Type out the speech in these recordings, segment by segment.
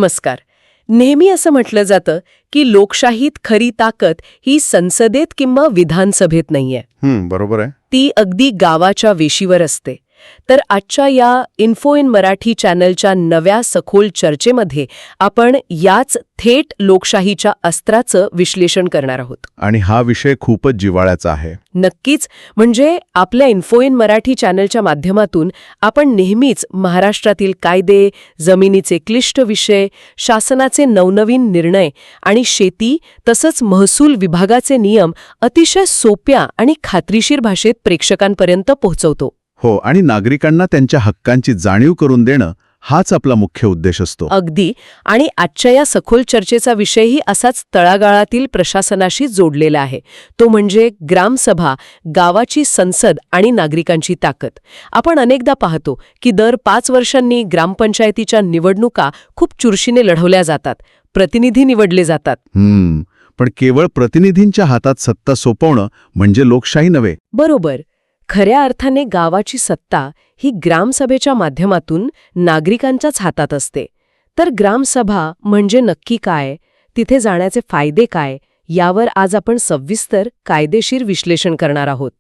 नमस्कार. नेहमी असं म्हटलं जातं की लोकशाहीत खरी ताकद ही संसदेत किंवा विधानसभेत नाहीये. बरोबर आहे. ती अगदी गावाच्या वेशीवर असते. तर आजच्या या इन्फो इन मराठी चॅनलच्या नव्या सखोल चर्चेमध्ये आपण याच थेट लोकशाहीच्या अस्त्राचं विश्लेषण करणार आहोत. आणि हा विषय खूपच जिव्हाळ्याचा आहे. नक्कीच. म्हणजे आपल्या इन्फो इन मराठी चॅनलच्या माध्यमातून आपण नेहमीच महाराष्ट्रातील कायदे, जमिनीचे क्लिष्ट विषय, शासनाचे नवनवीन निर्णय आणि शेती तसंच महसूल विभागाचे नियम अतिशय सोप्या आणि खात्रीशीर भाषेत प्रेक्षकांपर्यंत पोहोचवतो. हो, आणि नागरिकांना त्यांच्या हक्कांची जाणीव करून देणं हाच आपला मुख्य उद्देश असतो. अगदी. आणि आजच्या या सखोल चर्चेचा विषयही असाच तळागाळातील प्रशासनाशी जोडलेला आहे. तो म्हणजे ग्रामसभा, गावाची संसद आणि नागरिकांची ताकद. आपण अनेकदा पाहतो की दर 5 वर्षांनी ग्रामपंचायतीच्या निवडणुका खूप चुरशीने लढवल्या जातात. प्रतिनिधी निवडले जातात. पण केवळ प्रतिनिधींच्या हातात सत्ता सोपवणं म्हणजे लोकशाही नव्हे. बरोबर. खऱ्या अर्थाने गावाची सत्ता ही ग्रामसभेच्या माध्यमातून नागरिकांच्याच हातात असते. तर ग्रामसभा म्हणजे नक्की काय, तिथे जाण्याचे फायदे काय, यावर आज आपण सविस्तर कायदेशीर विश्लेषण करणार आहोत.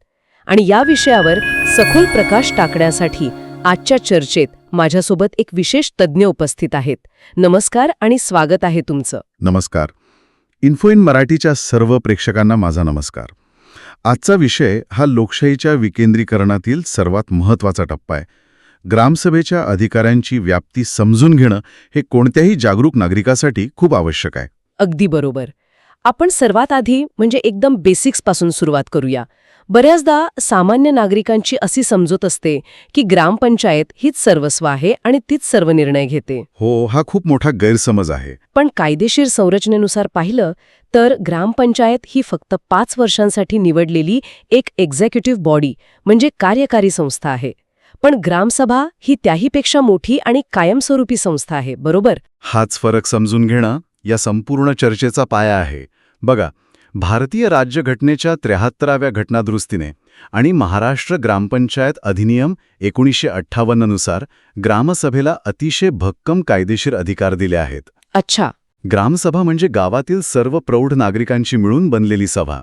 आणि या विषयावर सखोल प्रकाश टाकण्यासाठी आजच्या चर्चेत माझ्यासोबत एक विशेष तज्ज्ञ उपस्थित आहेत. नमस्कार आणि स्वागत आहे तुमचं. नमस्कार. इन्फो इन मराठीच्या सर्व प्रेक्षकांना माझा नमस्कार. आजचा विषय हा लोकशाहीच्या विकेंद्रीकरणातील सर्वात महत्त्वाचा टप्पा आहे. ग्रामसभेच्या अधिकारांची व्याप्ती समजून घेणं हे कोणत्याही जागरूक नागरिकासाठी खूप आवश्यक आहे. अगदी बरोबर. आपण सर्वात आधी म्हणजे एकदम बेसिक्सपासून सुरुवात करूया. बऱ्याचदा सामान्य नागरिकांची अशी समजूत असते की ग्रामपंचायत हीच सर्वस्व आहे आणि तीच सर्व निर्णय घेते. हो, हा खूप मोठा गैरसमज आहे. पण कायदेशीर संरचनेनुसार पाहिलं तर ग्रामपंचायत ही फक्त 5 वर्षांसाठी निवडलेली एक एक्झिक्युटिव्ह बॉडी म्हणजे कार्यकारी संस्था आहे. पण ग्रामसभा ही त्याहीपेक्षा मोठी आणि कायमस्वरूपी संस्था आहे. बरोबर? हाच फरक समजून घेणं या संपूर्ण चर्चेचा पाया आहे. बघा, भारतीय राज्यघटनेच्या 73व्या घटनादुरुस्तीने आणि महाराष्ट्र ग्रामपंचायत अधिनियम 1958 नुसार ग्रामसभेला अतिशय भक्कम कायदेशीर अधिकार दिले आहेत. अच्छा. ग्रामसभा म्हणजे गावातील सर्व प्रौढ नागरिकांची मिळून बनलेली सभा.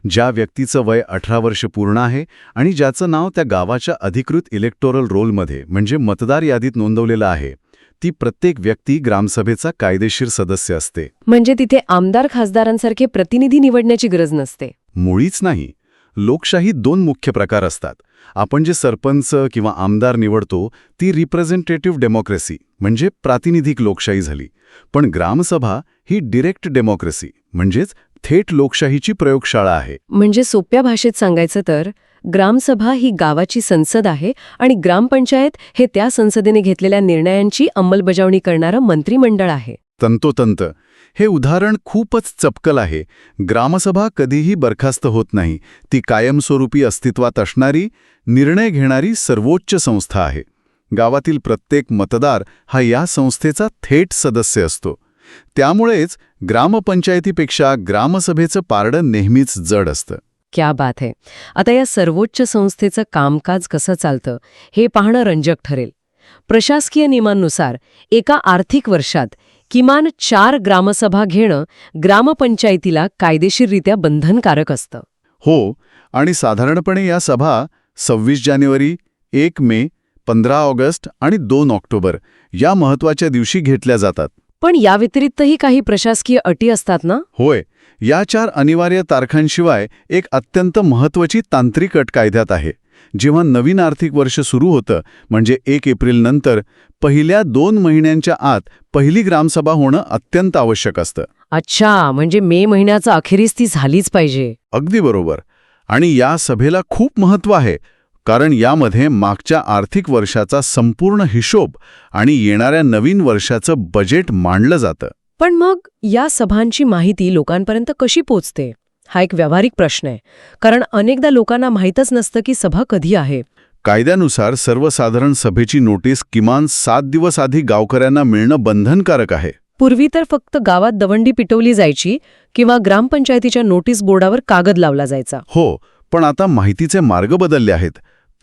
ज्या व्यक्तीचं वय 18 वर्ष पूर्ण आहे आणि ज्याचं नाव त्या गावाच्या अधिकृत इलेक्टोरल रोलमध्ये म्हणजे मतदार यादीत नोंदवलेलं आहे, ती प्रत्येक व्यक्ती ग्रामसभेचा कायदेशीर सदस्य असते. म्हणजे तिथे आमदार खासदारांसारखे प्रतिनिधी निवडण्याची गरज नसते. मुळीच नाही. लोकशाही 2 मुख्य प्रकार असतात. आपण जे सरपंच किंवा आमदार निवडतो ती रिप्रेझेंटेटिव्ह डेमोक्रेसी म्हणजे प्रातिनिधिक लोकशाही झाली. पण ग्रामसभा ही डिरेक्ट डेमोक्रेसी म्हणजेच थेट लोकशाहीची प्रयोगशाळा आहे. म्हणजे सोप्या भाषेत सांगायचं तर ग्रामसभा ही गावाची संसद आहे आणि ग्रामपंचायत हे त्या संसदेने घेतलेल्या निर्णयांची अंमलबजावणी करणारं मंत्रिमंडळ आहे. तंतोतंत. हे उदाहरण खूपच चपकल आहे. ग्रामसभा कधीही बरखास्त होत नाही. ती कायमस्वरूपी अस्तित्वात असणारी, निर्णय घेणारी सर्वोच्च संस्था आहे. गावातील प्रत्येक मतदार हा या संस्थेचा थेट सदस्य असतो. त्यामुळेच ग्रामपंचायतीपेक्षा ग्रामसभेचं पारडं नेहमीच जड असतं. क्या बात आहे. आता या सर्वोच्च संस्थेचं कामकाज कसं चालतं हे पाहणं रंजक ठरेल. प्रशासकीय नियमांनुसार एका आर्थिक वर्षात किमान 4 ग्रामसभा घेणं ग्रामपंचायतीला कायदेशीररित्या बंधनकारक असतं. हो, आणि साधारणपणे या सभा 26 जानेवारी, 1 मे, 15 ऑगस्ट आणि 2 ऑक्टोबर या महत्त्वाच्या दिवशी घेतल्या जातात. पण या व्यतिरिक्तही काही प्रशासकीय अटी असतात ना? होय. या 4 अनिवार्य तारखांशिवाय एक अत्यंत महत्त्वाची तांत्रिक अट कायद्यात आहे. जेव्हा नवीन आर्थिक वर्ष सुरू होतं म्हणजे 1 एप्रिल नंतर पहिल्या 2 महिन्यांच्या आत पहिली ग्रामसभा होणं अत्यंत आवश्यक असतं. अच्छा, म्हणजे मे महिन्याचा अखेरीस ती झालीच पाहिजे. अगदी बरोबर. आणि या सभेला खूप महत्त्व आहे, कारण यामध्ये मागच्या आर्थिक वर्षाचा संपूर्ण हिशोब आणि येणाऱ्या नवीन वर्षाचं बजेट मांडलं जातं. पण मग या सभांची माहिती लोकांपर्यंत कशी पोचते? हा एक व्यावहारिक प्रश्न आहे. कारण अनेकदा लोकांना माहीतच नसतं की सभा कधी आहे. कायद्यानुसार सर्वसाधारण सभेची नोटीस किमान 7 दिवस आधी गावकऱ्यांना मिळणं बंधनकारक आहे. पूर्वी तर फक्त गावात दवंडी पिटवली जायची किंवा ग्रामपंचायतीच्या नोटीस बोर्डावर कागद लावला जायचा. हो, पण आता माहितीचे मार्ग बदलले आहेत.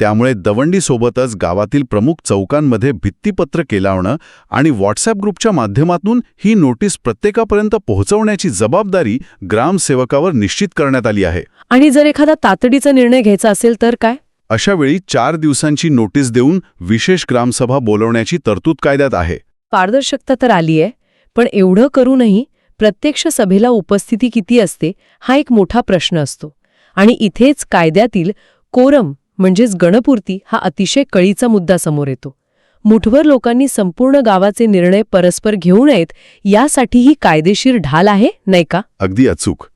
त्यामुळे दवंडीसोबतच गावातील प्रमुख चौकांमध्ये भित्तीपत्रके लावणं आणि व्हॉट्सॲप ग्रुपच्या माध्यमातून ही नोटीस प्रत्येकापर्यंत पोहोचवण्याची जबाबदारी ग्रामसेवकावर निश्चित करण्यात आली आहे. आणि जर एखादा तातडीचा निर्णय घ्यायचा असेल तर काय? अशावेळी 4 दिवसांची नोटीस देऊन विशेष ग्रामसभा बोलवण्याची तरतूद कायद्यात आहे. पारदर्शकता तर आलीय, पण एवढं करूनही प्रत्यक्ष सभेला उपस्थिती किती असते हा एक मोठा प्रश्न असतो. आणि इथेच कायद्यातील कोरम म्हणजेच गणपूर्ती हा अतिशय कळीचा मुद्दा समोर येतो. मुठभर लोकांनी संपूर्ण गावाचे निर्णय परस्पर घेऊ नयेत यासाठी ही कायदेशीर ढाल आहे, नाही का? अगदी अचूक.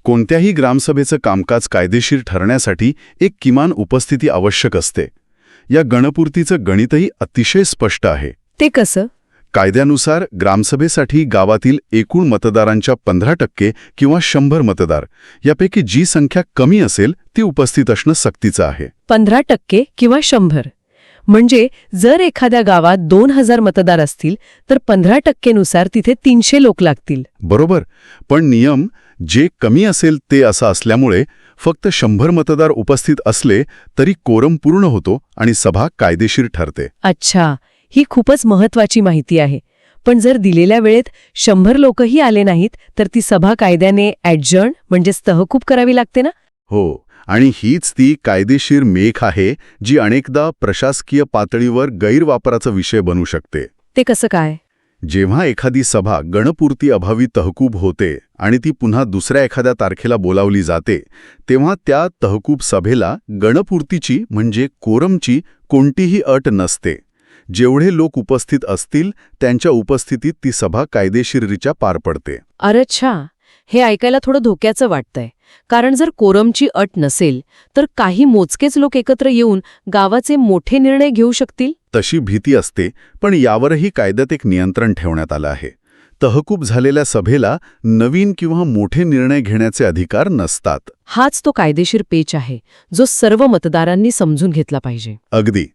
कोणत्याही ग्रामसभेचं कामकाज कायदेशीर ठरण्यासाठी एक किमान उपस्थिती आवश्यक असते. या गणपूर्तीचं गणितही अतिशय स्पष्ट आहे. ते कसं? कायद्यानुसार ग्रामसभेसाठी गावातील एकूण मतदारांच्या 15% किंवा 100 मतदार यापैकी जी संख्या कमी असेल ती उपस्थित असणं सक्तीचं आहे. 15% किंवा 100 म्हणजे जर एखाद्या गावात 2000 मतदार असतील तर 15% नुसार तिथे 300 लोक लागतील. बरोबर. पण नियम जे कमी असेल ते असं असल्यामुळे फक्त 100 मतदार उपस्थित असले तरी कोरम पूर्ण होतो आणि सभा कायदेशीर ठरते. अच्छा, ही खूपच महत्वाची माहिती आहे. पण जर दिलेल्या वेळेत 100 लोकही आले नाहीत तर ती सभा कायद्याने ॲडजर्न म्हणजेच तहकूब करावी लागते ना? हो, आणि हीच ती कायदेशीर मेख आहे जी अनेकदा प्रशासकीय पातळीवर गैरवापराचा विषय बनू शकते. ते कसं काय? जेव्हा एखादी सभा गणपूर्ती अभावी तहकूब होते आणि ती पुन्हा दुसऱ्या एखाद्या तारखेला बोलावली जाते, तेव्हा त्या तहकूब सभेला गणपूर्तीची म्हणजे कोरमची कोणतीही अट नसते. जेवढे लोक उपस्थित असतील त्यांच्या उपस्थितीत ती सभा कायदेशीररित्या पार पडते. अच्छा, हे ऐकायला थोडं धोक्याचं वाटतंय. कारण जर कोरमची अट नसेल तर काही मोजकेच लोक एकत्र येऊन गावाचे मोठे निर्णय घेऊ शकतील. तशी भीती असते, पण यावरही कायद्यात एक नियंत्रण ठेवण्यात आलं आहे. तहकूब झालेल्या सभेला नवीन किंवा मोठे निर्णय घेण्याचे अधिकार नसतात. हाच तो कायदेशीर पेच आहे जो सर्व मतदारांनी समजून घेतला पाहिजे. अगदी.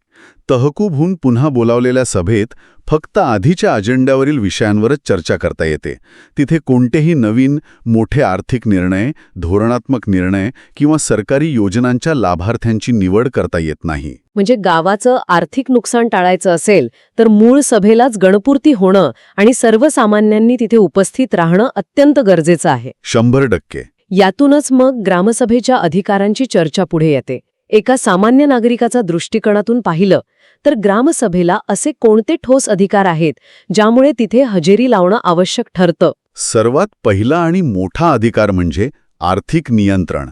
तहकूब होऊन पुन्हा बोलावलेल्या सभेत फक्त आधीच्या अजेंड्यावरील विषयांवरच चर्चा करता येते. तिथे कोणतेही नवीन मोठे आर्थिक निर्णय, धोरणात्मक निर्णय किंवा सरकारी योजनांच्या लाभार्थ्यांची निवड करता येत नाही. म्हणजे गावाचं आर्थिक नुकसान टाळायचं असेल तर मूळ सभेलाच गणपूर्ती होणं आणि सर्वसामान्यांनी तिथे उपस्थित राहणं अत्यंत गरजेचं आहे. 100%. यातूनच मग ग्रामसभेच्या अधिकारांची चर्चा पुढे येते. एका सामान्य नागरिकाचा दृष्टिकोनातून पाहिलं तर ग्रामसभेला असे कोणते ठोस अधिकार आहेत ज्यामुळे तिथे हजेरी लावणं आवश्यक ठरतं? सर्वात पहिला आणि मोठा अधिकार म्हणजे आर्थिक नियंत्रण.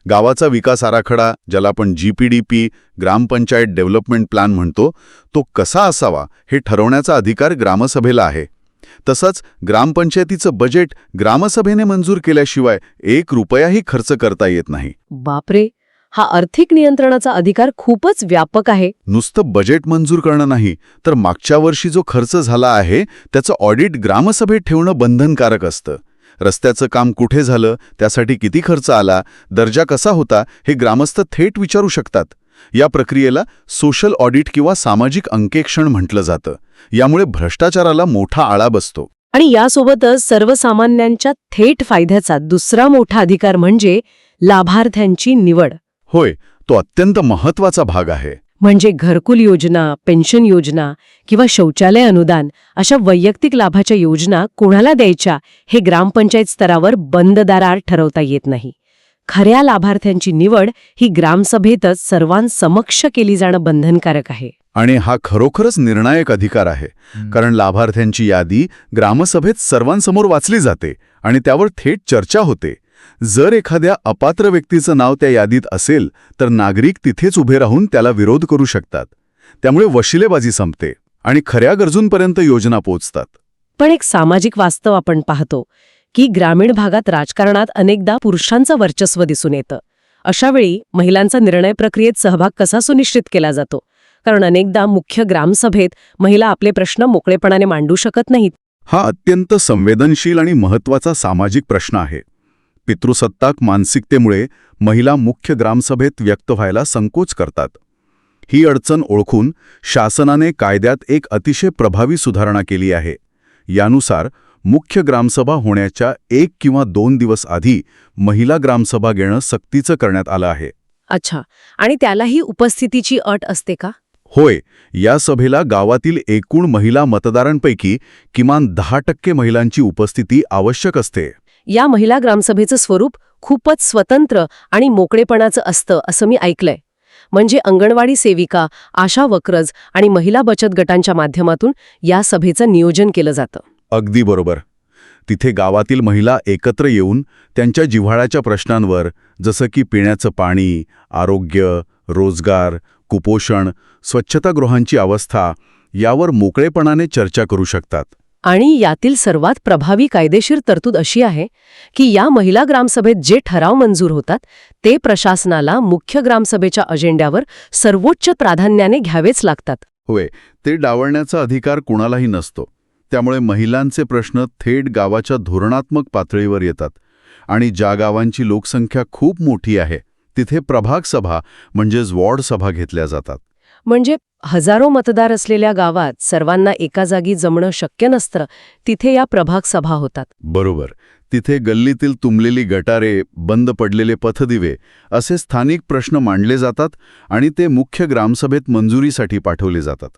गावाचा विकास आराखडा, ज्याला आपण GPDP ग्रामपंचायत डेव्हलपमेंट प्लॅन म्हणतो, तो कसा असावा हे ठरवण्याचा अधिकार ग्रामसभेला आहे. तसंच ग्रामपंचायतीचं बजेट ग्रामसभेने मंजूर केल्याशिवाय 1 रुपयाही खर्च करता येत नाही. बापरे, हा आर्थिक नियंत्रणाचा अधिकार खूपच व्यापक आहे. नुसतं बजेट मंजूर करणं नाही, तर मागच्या वर्षी जो खर्च झाला आहे त्याचं ऑडिट ग्रामसभेत ठेवणं बंधनकारक असतं. रस्त्याचं काम कुठे झालं, त्यासाठी किती खर्च आला, दर्जा कसा होता, हे ग्रामस्थ थेट विचारू शकतात. या प्रक्रियेला सोशल ऑडिट किंवा सामाजिक अंकेक्षण म्हटलं जातं. यामुळे भ्रष्टाचाराला मोठा आळा बसतो. आणि यासोबतच सर्वसामान्यांच्या थेट फायद्याचा दुसरा मोठा अधिकार म्हणजे लाभार्थ्यांची निवड. होय, तो अत्यंत महत्वाचा भाग आहे. म्हणजे घरकुल योजना, पेन्शन योजना किंवा शौचालय अनुदान अशा वैयक्तिक लाभाच्या योजना कोणाला द्यायच्या हे ग्रामपंचायत स्तरावर बंद दाराआड ठरवता येत नाही. खऱ्या लाभार्थ्यांची निवड ही ग्रामसभेतच सर्वांसमक्ष केली जाणं बंधनकारक आहे. आणि हा खरोखरच निर्णायक अधिकार आहे, कारण लाभार्थ्यांची यादी ग्रामसभेत सर्वांसमोर वाचली जाते आणि त्यावर थेट चर्चा होते. जर एखाद्या अपात्र व्यक्तीचं नाव त्या यादीत असेल तर नागरिक तिथेच उभे राहून त्याला विरोध करू शकतात. त्यामुळे वशिलेबाजी संपते आणि खऱ्या गरजूंपर्यंत योजना पोहोचतात. पण एक सामाजिक वास्तव आपण पाहतो की ग्रामीण भागात राजकारणात अनेकदा पुरुषांचं वर्चस्व दिसून येतं. अशावेळी महिलांचा निर्णय प्रक्रियेत सहभाग कसा सुनिश्चित केला जातो? कारण अनेकदा मुख्य ग्रामसभेत महिला आपले प्रश्न मोकळेपणाने मांडू शकत नाहीत. हा अत्यंत संवेदनशील आणि महत्त्वाचा सामाजिक प्रश्न आहे. पितृसत्ताक मानसिकतेमुळे महिला मुख्य ग्रामसभेत व्यक्त व्हायला संकोच करतात. ही अडचण ओळखून शासनाने कायद्यात एक अतिशय प्रभावी सुधारणा केली आहे. यानुसार मुख्य ग्रामसभा होण्याच्या 1 किंवा 2 दिवस आधी महिला ग्रामसभा घेणं सक्तीचं करण्यात आलं आहे. अच्छा. आणि त्यालाही उपस्थितीची अट असते का? होय, या सभेला गावातील एकूण महिला मतदारांपैकी किमान 10% महिलांची उपस्थिती आवश्यक असते. या महिला ग्रामसभेचं स्वरूप खूपच स्वतंत्र आणि मोकळेपणाचं असतं असं मी ऐकलंय. म्हणजे अंगणवाडी सेविका, आशा वर्कर्स आणि महिला बचत गटांच्या माध्यमातून या सभेचं नियोजन केलं जातं. अगदी बरोबर. तिथे गावातील महिला एकत्र येऊन त्यांच्या जिव्हाळ्याच्या प्रश्नांवर, जसं की पिण्याचं पाणी, आरोग्य, रोजगार, कुपोषण, स्वच्छतागृहांची अवस्था, यावर मोकळेपणाने चर्चा करू शकतात. आणि यातील सर्वात प्रभावी कायदेशीर तरतूद अशी आहे की या महिला ग्रामसभेत जे ठराव मंजूर होतात ते प्रशासनाला मुख्य ग्रामसभेच्या अजेंड्यावर सर्वोच्च प्राधान्याने घ्यावेच लागतात. होय, ते डावलण्याचा अधिकार कुणालाही नसतो. त्यामुळे महिलांचे प्रश्न थेट गावाच्या धोरणात्मक पातळीवर येतात. आणि ज्या गावांची लोकसंख्या खूप मोठी आहे तिथे प्रभाग सभा म्हणजेच वॉर्ड सभा घेतल्या जातात. म्हणजे हजारो मतदार असलेल्या गावात सर्वांना एका जागी जमणं शक्य नसतं, तिथे या प्रभाग सभा होतात. बरोबर. तिथे गल्लीतील तुंबलेली गटारे, बंद पडलेले पथदिवे असे स्थानिक प्रश्न मांडले जातात आणि ते मुख्य ग्रामसभेत मंजुरीसाठी पाठवले जातात.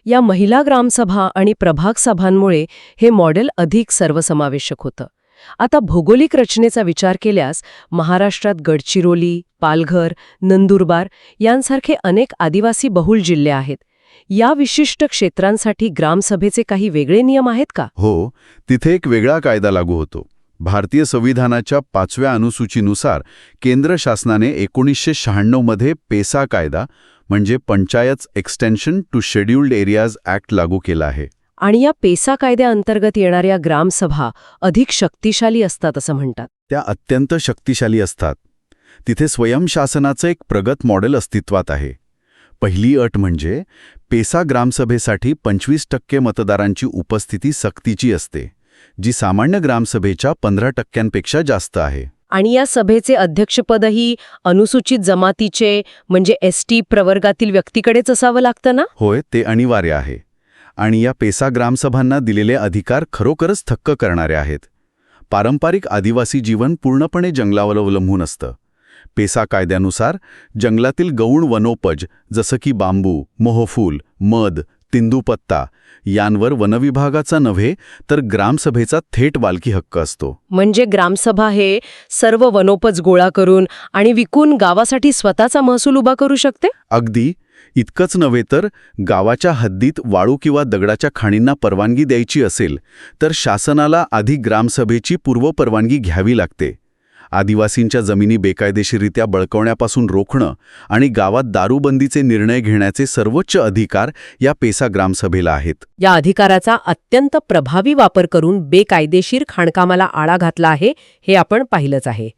या महिला ग्रामसभा आणि प्रभाग सभांमुळे हे मॉडेल अधिक सर्वसमावेशक होतं. आता भौगोलिक रचनेचा विचार केल्यास महाराष्ट्रात गडचिरोली, पालघर, नंदुरबार यांसारखे अनेक आदिवासी बहुल जिल्हे आहेत. या विशिष्ट क्षेत्रांसाठी ग्रामसभेचे काही वेगळे नियम आहेत का? हो, तिथे एक वेगळा कायदा लागू होतो. भारतीय संविधानाच्या 5व्या अनुसूचीनुसार केंद्र शासनाने 1996 मध्ये पेसा कायदा म्हणजे panchayat extension to scheduled areas act लागू केला आहे. आणि या पेसा कायद्याअंतर्गत येणाऱ्या ग्रामसभा अधिक शक्तिशाली असतात असं म्हणतात. त्या अत्यंत शक्तिशाली असतात. तिथे स्वयंशासनाचं एक प्रगत मॉडेल अस्तित्वात आहे. पहिली अट म्हणजे पेसा ग्रामसभेसाठी 25% मतदारांची उपस्थिती सक्तीची असते, जी सामान्य ग्रामसभेच्या 15% जास्त आहे. आणि या सभेचे अध्यक्षपदही अनुसूचित जमातीचे म्हणजे एसटी प्रवर्गातील व्यक्तीकडेच असावं लागतं ना? होय, ते अनिवार्य आहे. आणि या पेसा ग्रामसभांना दिलेले अधिकार खरोखरच थक्क करणारे आहेत. पारंपरिक आदिवासी जीवन पूर्णपणे जंगलावर अवलंबून असतं. पेसा कायद्यानुसार जंगलातील गौण वनोपज जसं की बांबू, मोहफूल, मध, तिंदूपत्ता यांवर वनविभागाचा नव्हे तर ग्रामसभेचा थेट मालकी हक्क असतो. म्हणजे ग्रामसभा हे सर्व वनोपज गोळा करून आणि विकून गावासाठी स्वतःचा महसूल उभा करू शकते? अगदी. इतकंच नव्हे तर गावाच्या हद्दीत वाळू किंवा दगडाच्या खाणींना परवानगी द्यायची असेल तर शासनाला आधी ग्रामसभेची पूर्वपरवानगी घ्यावी लागते. आदिवासींच्या जमिनी बेकायदेशीरित्या बळकवण्यापासून रोखणं आणि गावात दारूबंदीचे निर्णय घेण्याचे सर्वोच्च अधिकार या पेसा ग्रामसभेला आहेत. या अधिकाराचा अत्यंत प्रभावी वापर करून बेकायदेशीर खाणकामाला आळा घातला आहे हे आपण पाहिलंच आहे.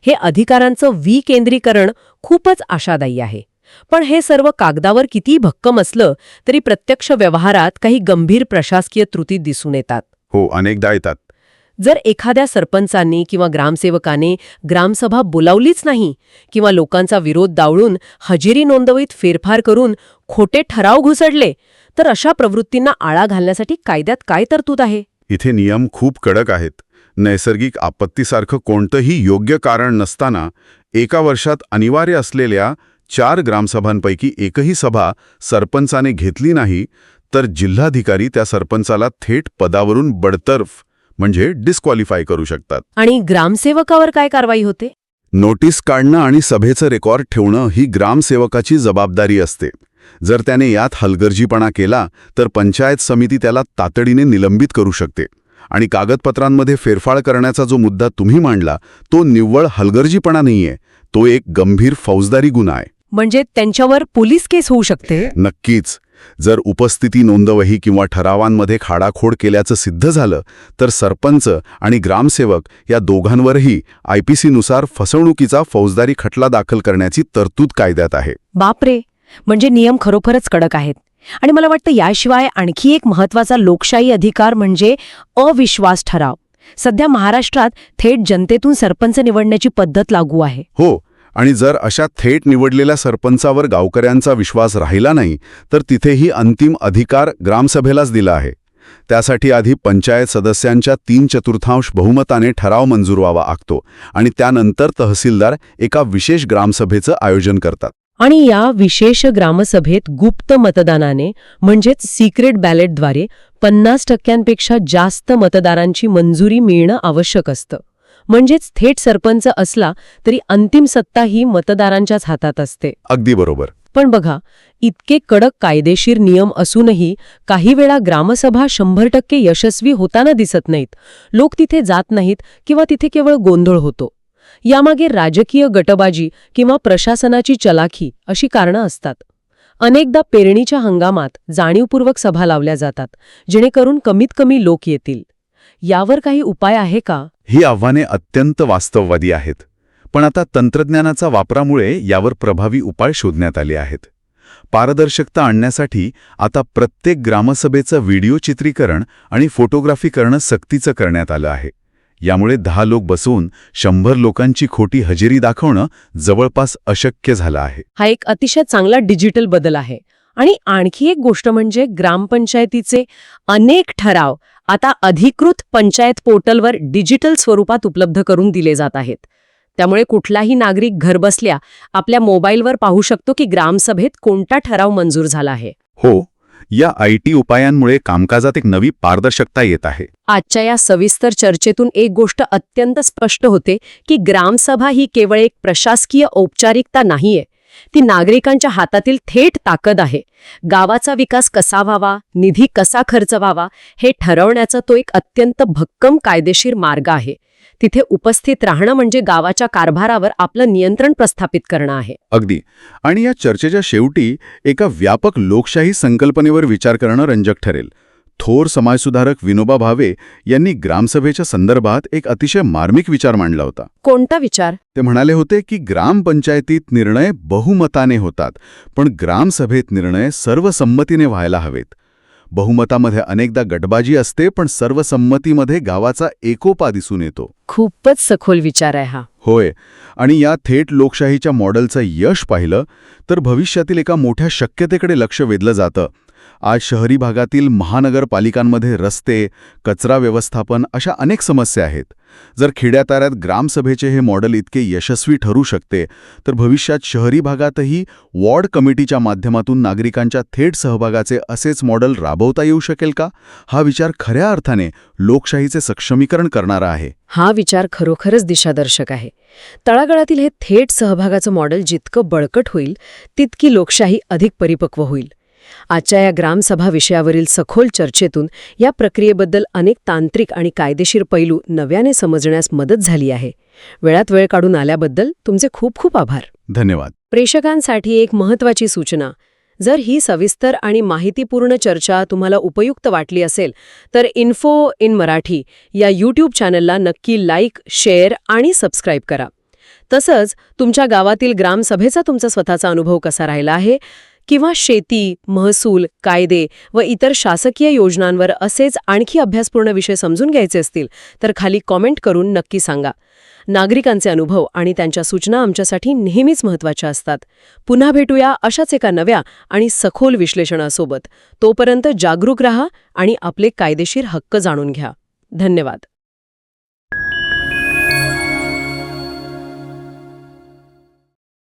हे अधिकारांचं विकेंद्रीकरण खूपच आशादायी आहे. पण हे सर्व कागदावर किती भक्कम असलं तरी प्रत्यक्ष व्यवहारात काही गंभीर प्रशासकीय त्रुटी दिसून येतात. हो, अनेकदा येतात. जर एखाद्या सरपंचांनी किंवा ग्रामसेवकाने ग्रामसभा बोलावलीच नाही किंवा लोकांचा विरोध डावळून हजेरी नोंदवीत फेरफार करून खोटे ठराव घुसडले तर अशा प्रवृत्तींना आळा घालण्यासाठी कायद्यात काय तरतूद आहे? इथे नियम खूप कडक आहेत. नैसर्गिक आपत्तीसारखं कोणतंही योग्य कारण नसताना 1 वर्षात अनिवार्य असलेल्या 4 ग्रामसभांपैकी एकही सभा सरपंचाने घेतली नाही तर जिल्हाधिकारी त्या सरपंचाला थेट पदावरून बडतर्फ म्हणजे डिस्क्वालिफाय करू शकतात. आणि ग्रामसेवकावर काय कारवाई होते? नोटीस काढणं आणि सभेचं रेकॉर्ड ठेवणं ही ग्रामसेवकाची जबाबदारी असते. जर त्याने यात हलगर्जीपणा केला तर पंचायत समिती त्याला तातडीने निलंबित करू शकते. आणि कागदपत्रांमध्ये फेरफार करण्याचा जो मुद्दा तुम्ही मांडला तो निव्वळ हलगर्जीपणा नाहीये, तो एक गंभीर फौजदारी गुन्हा आहे. म्हणजे त्यांच्यावर पोलीस केस होऊ शकते? नक्कीच. जर उपस्थिती नोंदवही किंवा ठरावांमध्ये खाडाखोड केल्याचं सिद्ध झालं तर सरपंच आणि ग्रामसेवक या दोघांवरही IPC नुसार फसवणुकीचा फौजदारी खटला दाखल करण्याची तरतूद कायद्यात आहे. बापरे, म्हणजे नियम खरोखरच कडक आहेत. आणि मला वाटतं याशिवाय आणखी एक महत्त्वाचा लोकशाही अधिकार म्हणजे अविश्वास ठराव. सध्या महाराष्ट्रात थेट जनतेतून सरपंच निवडण्याची पद्धत लागू आहे. हो, आणि जर अशा थेट निवडलेल्या सरपंचावर गावकऱ्यांचा विश्वास राहिला नाही तर तिथेही अंतिम अधिकार ग्रामसभेलाच दिला आहे. त्यासाठी आधी पंचायत सदस्यांच्या 3/4 बहुमताने ठराव मंजूर व्हावा लागतो आणि त्यानंतर तहसीलदार एका विशेष ग्रामसभेचं आयोजन करतात. आणि या विशेष ग्रामसभेत गुप्त मतदानाने म्हणजेच सिक्रेट बॅलेटद्वारे 50% जास्त मतदारांची मंजुरी मिळणं आवश्यक असतं. म्हणजेच थेट सरपंच असला तरी अंतिम सत्ता ही मतदारांच्याच हातात असते. अगदी बरोबर. पण बघा, इतके कडक कायदेशीर नियम असूनही काही वेळा ग्रामसभा 100% यशस्वी होताना दिसत नाहीत. लोक तिथे जात नाहीत किंवा तिथे केवळ गोंधळ होतो. यामागे राजकीय गटबाजी किंवा प्रशासनाची चलाखी अशी कारणं असतात. अनेकदा पेरणीच्या हंगामात जाणीवपूर्वक सभा लावल्या जातात, जेणेकरून कमीत कमी लोक येतील. यावर काही उपाय आहे का? ही आव्हाने अत्यंत वास्तववादी आहेत. पण आता तंत्रज्ञानाचा वापरामुळे यावर प्रभावी उपाय शोधण्यात आले आहेत. पारदर्शकता आणण्यासाठी आता प्रत्येक ग्रामसभेचं व्हिडिओ चित्रीकरण आणि फोटोग्राफी करणं सक्तीचं करण्यात आलं आहे. यामुळे 10 लोक बसवून 100 लोकांची खोटी हजेरी दाखवणं जवळपास अशक्य झालं आहे. हा एक अतिशय चांगला डिजिटल बदल आहे. आणि आणखी एक गोष्ट म्हणजे ग्रामपंचायतीचे अनेक ठराव आता अधिकृत पंचायत पोर्टलवर डिजिटल स्वरूपात उपलब्ध करून दिले जात आहेत. त्यामुळे कुठलाही नागरिक घरबसल्या आपल्या मोबाईलवर पाहू शकतो की ग्रामसभेत कोणता ठराव मंजूर झाला आहे. हो, या IT उपायांमुळे कामकाजात एक नवी पारदर्शकता येत आहे. आजच्या या सविस्तर चर्चेतून एक गोष्ट अत्यंत स्पष्ट होते की ग्रामसभा ही केवळ एक प्रशासकीय औपचारिकता नाहीये. ती नागरिकांच्या हातातील थेट ताकद आहे. गावाचा विकास कसा व्हावा, निधी कसा खर्च व्हावा हे ठरवण्याचा तो एक अत्यंत भक्कम कायदेशीर मार्ग आहे. तिथे उपस्थित राहणं म्हणजे गावाच्या कारभारावर आपलं नियंत्रण प्रस्थापित करणं आहे. अगदी. आणि या चर्चेच्या शेवटी एका व्यापक लोकशाही संकल्पनेवर विचार करणं रंजक ठरेल. थोर समाजसुधारक विनोबा भावे यांनी ग्रामसभेच्या संदर्भात एक अतिशय मार्मिक विचार मांडला होता. कोणता विचार? ते म्हणाले होते की ग्रामपंचायतीत निर्णय बहुमताने होतात, पण ग्रामसभेत निर्णय सर्वसंमतीने व्हायला हवेत. बहुमतामध्ये अनेकदा गटबाजी असते, पण सर्वसंमतीमध्ये गावाचा एकोपा दिसून येतो. खूपच सखोल विचार आहे हा. होय. आणि या थेट लोकशाहीच्या मॉडेलचं यश पाहिलं तर भविष्यातील एका मोठ्या शक्यतेकडे लक्ष वेधलं जातं. आज शहरी भागातील महानगरपालिकांमध्ये रस्ते, कचरा व्यवस्थापन अशा अनेक समस्या आहेत. जर खेड्यापाड्यात ग्रामसभेचे हे मॉडेल इतके यशस्वी ठरू शकते, तर भविष्यात शहरी भागातही वॉर्ड कमिटीच्या माध्यमातून नागरिकांच्या थेट सहभागाचे असेच मॉडेल राबवता येऊ शकेल का? हा विचार खऱ्या अर्थाने लोकशाहीचे सक्षमीकरण करणारा आहे. हा विचार खरोखरच दिशादर्शक आहे. तळागाळातील हे थेट सहभागाचं मॉडेल जितकं बळकट होईल, तितकी लोकशाही अधिक परिपक्व होईल. आजच्या या ग्रामसभा विषयावरील सखोल चर्चेतून या प्रक्रियेबद्दल अनेक तांत्रिक आणि कायदेशीर पैलू नव्याने समजण्यास मदत झाली आहे. वेळात वेळ काढून आल्याबद्दल तुमचे खूप खूप आभार. धन्यवाद. प्रेक्षकांसाठी एक महत्त्वाची सूचना. जर ही सविस्तर आणि माहितीपूर्ण चर्चा तुम्हाला उपयुक्त वाटली असेल तर इन्फो इन मराठी या यूट्यूब चॅनलला नक्की लाईक, शेअर आणि सबस्क्राईब करा. तसंच तुमच्या गावातील ग्रामसभेचा तुमचा स्वतःचा अनुभव कसा राहिला आहे किंवा शेती, महसूल, कायदे व इतर शासकीय योजनांवर असेच आणखी अभ्यासपूर्ण विषय समजून घ्यायचे असतील तर खाली कॉमेंट करून नक्की सांगा. नागरिकांचे अनुभव आणि त्यांच्या सूचना आमच्यासाठी नेहमीच महत्त्वाच्या असतात. पुन्हा भेटूया अशाच एका नव्या आणि सखोल विश्लेषणासोबत. तोपर्यंत जागरूक रहा आणि आपले कायदेशीर हक्क जाणून घ्या. धन्यवाद.